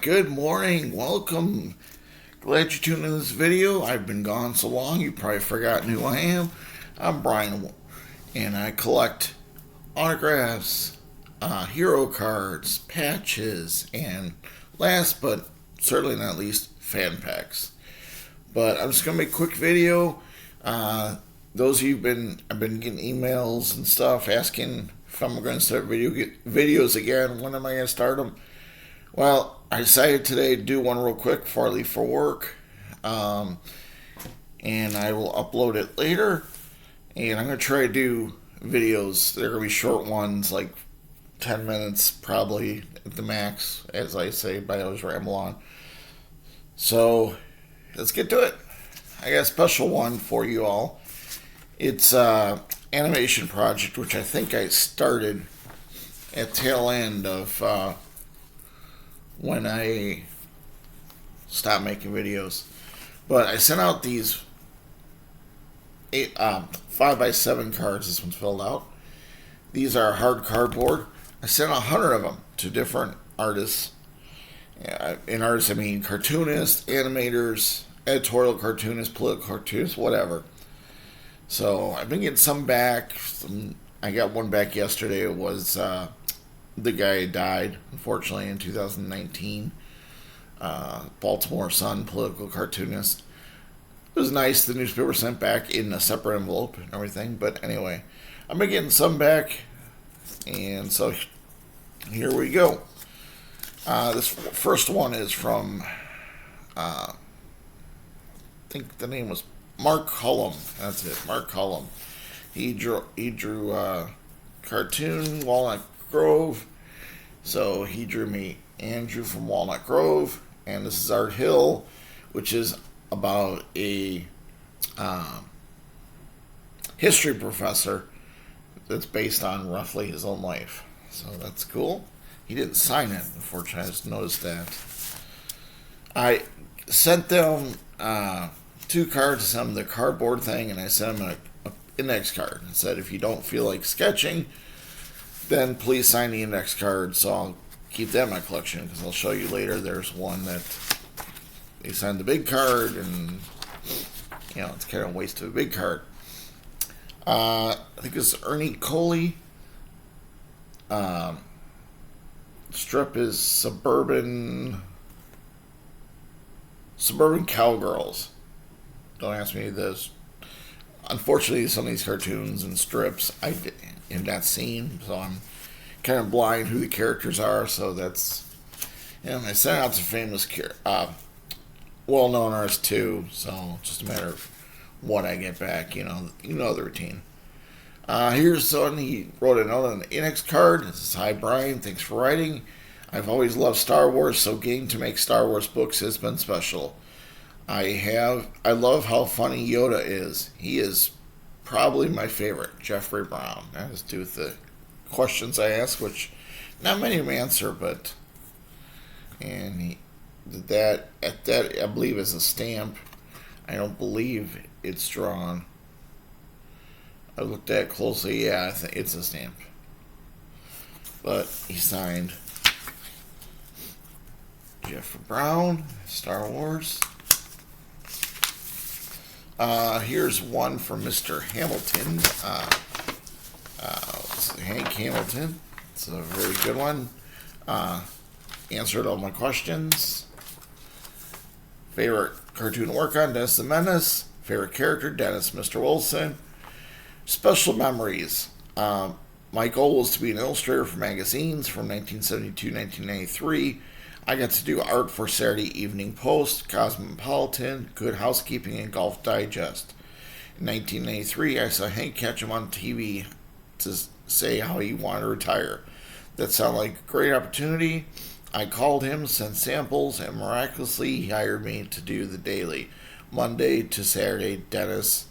Good morning. Welcome. Glad you tuned in this video. I've been gone so long, you've probably forgotten who I am. I'm Brian, and I collect autographs, hero cards, patches, and last but certainly not least, fan packs. But I'm just going to make a quick video. Those of you I've been getting emails and stuff asking if I'm going to start videos again. When am I going to start them? Well, I decided today to do one real quick before I leave for work. And I will upload it later. And I'm going to try to do videos. They're going to be short ones, like 10 minutes probably at the max, as I say, but I always ramble on. So, let's get to it. I got a special one for you all. It's an animation project, which I think I started at tail end of when I stopped making videos. But I sent out these 5x7 cards. This one's filled out. These are hard cardboard. I sent 100 of them to different artists. In artists, I mean cartoonists, animators, editorial cartoonists, political cartoonists, whatever. So I've been getting some back. I got one back yesterday. It was the guy died, unfortunately, in 2019. Baltimore Sun, political cartoonist. It was nice. The newspaper sent back in a separate envelope and everything. But anyway, I've been getting some back. And so here we go. This first one is from, I think the name was Mark Cullum. That's it, Mark Cullum. He drew cartoon Walnut Grove. So he drew me Andrew from Walnut Grove, and this is Art Hill, which is about a history professor that's based on roughly his own life. So that's cool. He didn't sign it, unfortunately. I just noticed that. I sent them 2 cards, I sent them the cardboard thing, and I sent them an index card. I said, if you don't feel like sketching, then please sign the index card. So I'll keep that in my collection, because I'll show you later. There's one that they signed the big card, and it's kind of a waste of a big card. I think it's Ernie Coley. Strip is Suburban Cowgirls. Don't ask me this. Unfortunately, some of these cartoons and strips I have not seen, so I'm kind of blind who the characters are. So that's, I sent out some famous, well-known artists too. So it's just a matter of what I get back. You know the routine. Here's someone. He wrote a note on the index card. This is, hi Brian, thanks for writing. I've always loved Star Wars, so getting to make Star Wars books has been special. I love how funny Yoda is. He is probably my favorite, Jeffrey Brown. That has to do with the questions I ask, which not many of them answer, but that I believe is a stamp. I don't believe it's drawn. I looked at it closely. Yeah, I think it's a stamp. But he signed Jeffrey Brown, Star Wars. Here's one from Mr. Hamilton. Hank Hamilton. It's a very good one. Answered all my questions. Favorite cartoon to work on, Dennis the Menace. Favorite character, Dennis Mr. Wilson. Special memories. My goal was to be an illustrator for magazines from 1972 to 1993. I got to do art for Saturday Evening Post, Cosmopolitan, Good Housekeeping, and Golf Digest. In 1993, I saw Hank catch him on TV to say how he wanted to retire. That sounded like a great opportunity. I called him, sent samples, and miraculously he hired me to do the daily, Monday to Saturday Dennis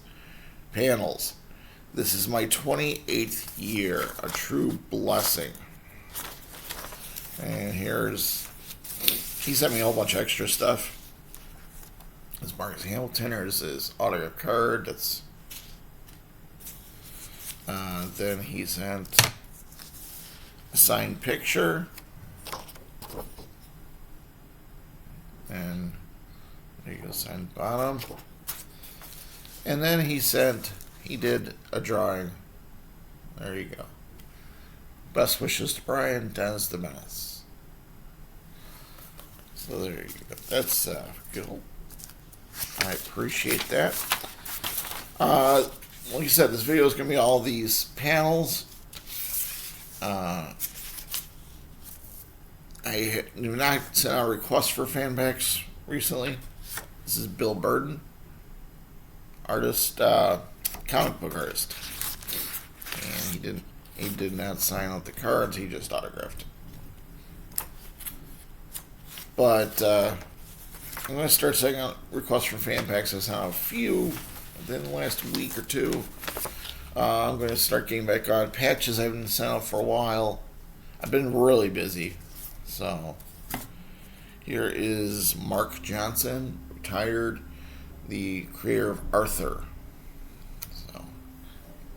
panels. This is my 28th year, a true blessing. And he sent me a whole bunch of extra stuff. There's Marcus Hamilton. There's his autograph card. Then he sent a signed picture. you go, sign bottom. And then he did a drawing. There you go. Best wishes to Brian, Dennis the Menace. So there you go. That's good. I appreciate that. Like I said, this video is going to be all these panels. I have not sent out requests for fan packs recently. This is Bill Burden, artist, comic book artist, and he did not sign out the cards. He just autographed. But I'm going to start sending out requests for fan packs. I sent out a few within the last week or two. I'm going to start getting back on patches I haven't sent out for a while. I've been really busy. So here is Mark Johnson, retired, the creator of Arthur. So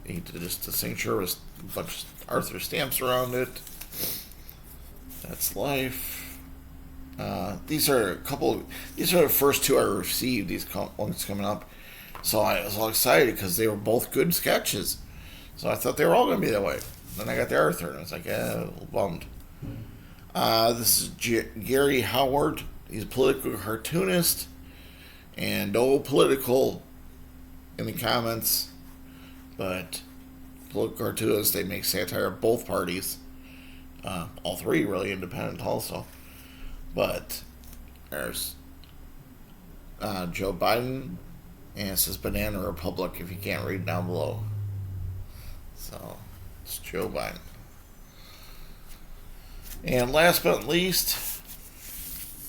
he did just a signature with a bunch of Arthur stamps around it. That's life. These are the first two I received. These ones coming up. So I was all excited because they were both good sketches. So I thought they were all going to be that way. Then I got the Arthur, and I was like, a little bummed. This is Gary Howard. He's a political cartoonist. And no political in the comments. But political cartoonists, they make satire of both parties. All three really independent also. But there's Joe Biden. And it says Banana Republic if you can't read down below. So, it's Joe Biden. And last but not least,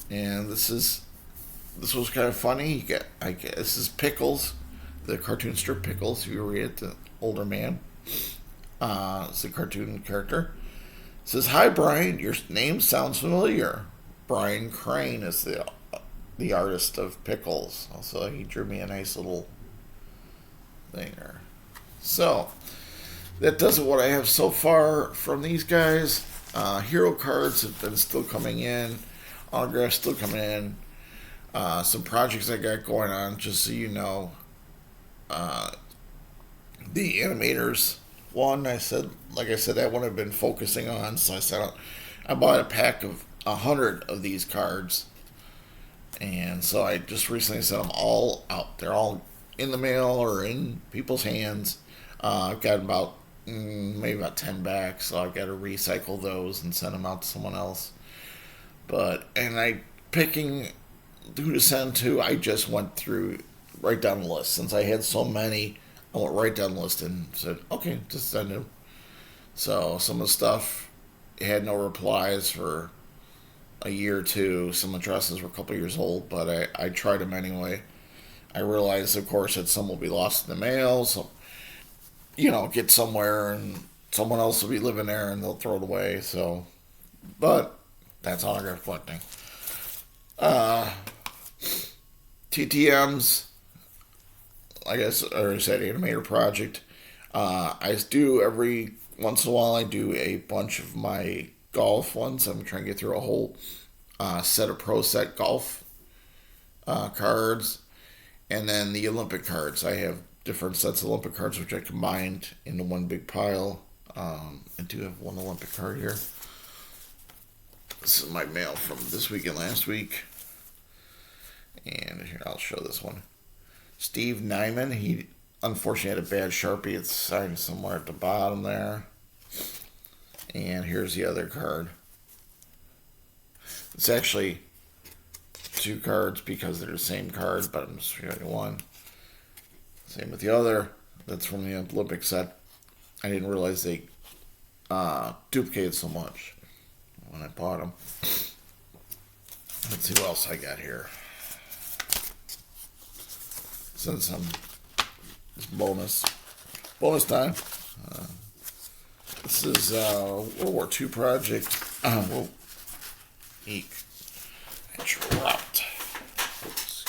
and this was kind of funny. This is Pickles, the cartoon strip Pickles. If you read it, the older man. It's a cartoon character. It says, "Hi Brian, your name sounds familiar." Brian Crane is the artist of Pickles. Also, he drew me a nice little thing there. So, that does what I have so far from these guys. Hero cards have been still coming in. Autographs still coming in. Some projects I got going on, just so you know. The animators one, like I said, that one I've been focusing on. So I bought a pack of 100 of these cards. And so I just recently sent them all out. They're all in the mail or in people's hands. I've got maybe about 10 back, so I've got to recycle those and send them out to someone else. Picking who to send to, I just went through, right down the list. Since I had so many, I went right down the list and said, okay, just send them. So some of the stuff had no replies for a year or two. Some addresses were a couple years old, but I tried them anyway. I realized, of course, that some will be lost in the mail. So, get somewhere and someone else will be living there and they'll throw it away. So, but that's autograph collecting. TTMs, I guess, or I said, animator project. I do every once in a while. I do a bunch of my golf ones. I'm trying to get through a whole set of Pro Set golf cards, and then the Olympic cards. I have different sets of Olympic cards which I combined into one big pile. I do have one Olympic card here. This is my mail from this week and last week. And here, I'll show this one. Steve Nyman, he unfortunately had a bad Sharpie. It's signed somewhere at the bottom there. And here's the other card. It's actually two cards because they're the same card, but I'm just showing you one. Same with the other. That's from the Olympic set. I didn't realize they duplicated so much when I bought them. Let's see what else I got here. Since it's bonus time. This is World War II project. Whoa. Eek. I dropped. Oops.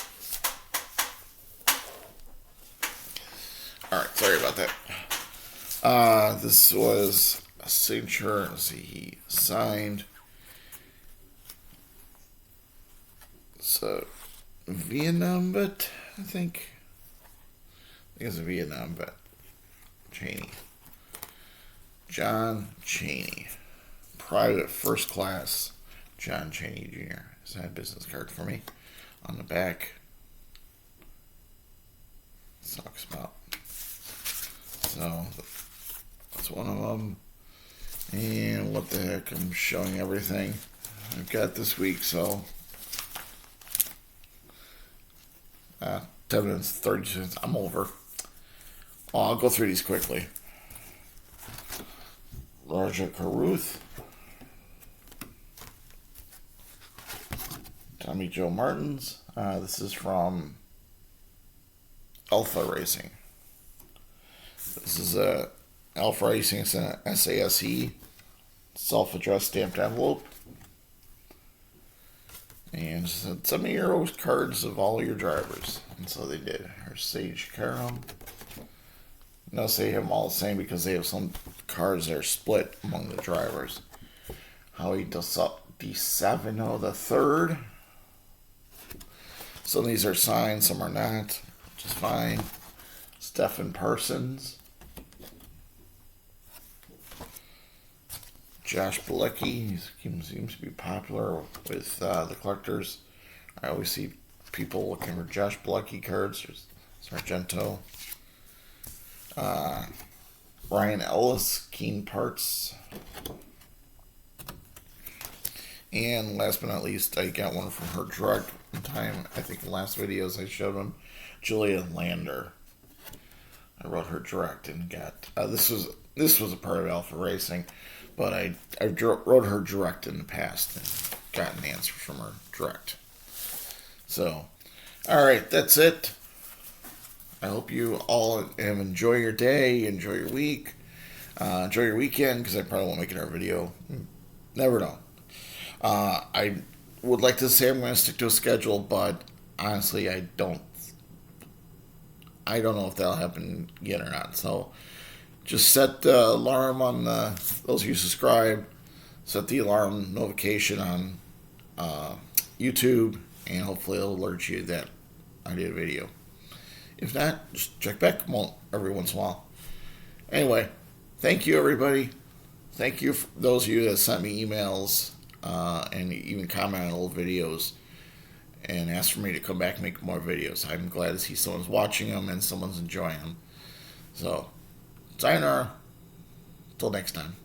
Alright, sorry about that. This was a signature. Let's see, he signed. So, Vietnam vet, I think. I think it's a Vietnam vet. Cheney. John Cheney. Private First Class John Cheney Jr. Is that a business card for me? On the back. Talks about. So, that's one of them. And what the heck, I'm showing everything I've got this week, so 10 minutes, 30 seconds, I'm over. Oh, I'll go through these quickly. Raja Caruth, Tommy Joe Martins. This is from Alpha Racing. This is a Alpha Racing. It's an SASE, self-addressed stamped envelope. And it said, send me your cards of all your drivers. And so they did. Here's Sage Karam. Notice they have them all the same because they have some cards that are split among the drivers. Howie DeSavino the third. Some of these are signed, some are not, which is fine. Stephen Parsons. Josh Bilecki, he seems to be popular with the collectors. I always see people looking for Josh Bilecki cards. There's Sargento. Ryan Ellis, Keen Parts. And last but not least, I got one from her direct in time. I think in the last videos I showed them. Julia Lander. I wrote her direct and got this was a part of Alpha Racing, but I wrote her direct in the past and got an answer from her direct. So, all right, that's it. I hope you all enjoy your day, enjoy your week, enjoy your weekend, because I probably won't make another video. Never know. I would like to say I'm going to stick to a schedule, but honestly, I don't know if that'll happen yet or not. So just set the alarm on those who subscribe. Set the alarm notification on YouTube, and hopefully it'll alert you that I did a video. If not, just check back every once in a while. Anyway, thank you, everybody. Thank you for those of you that sent me emails and even comment on old videos and asked for me to come back and make more videos. I'm glad to see someone's watching them and someone's enjoying them. So, sayonara. Till next time.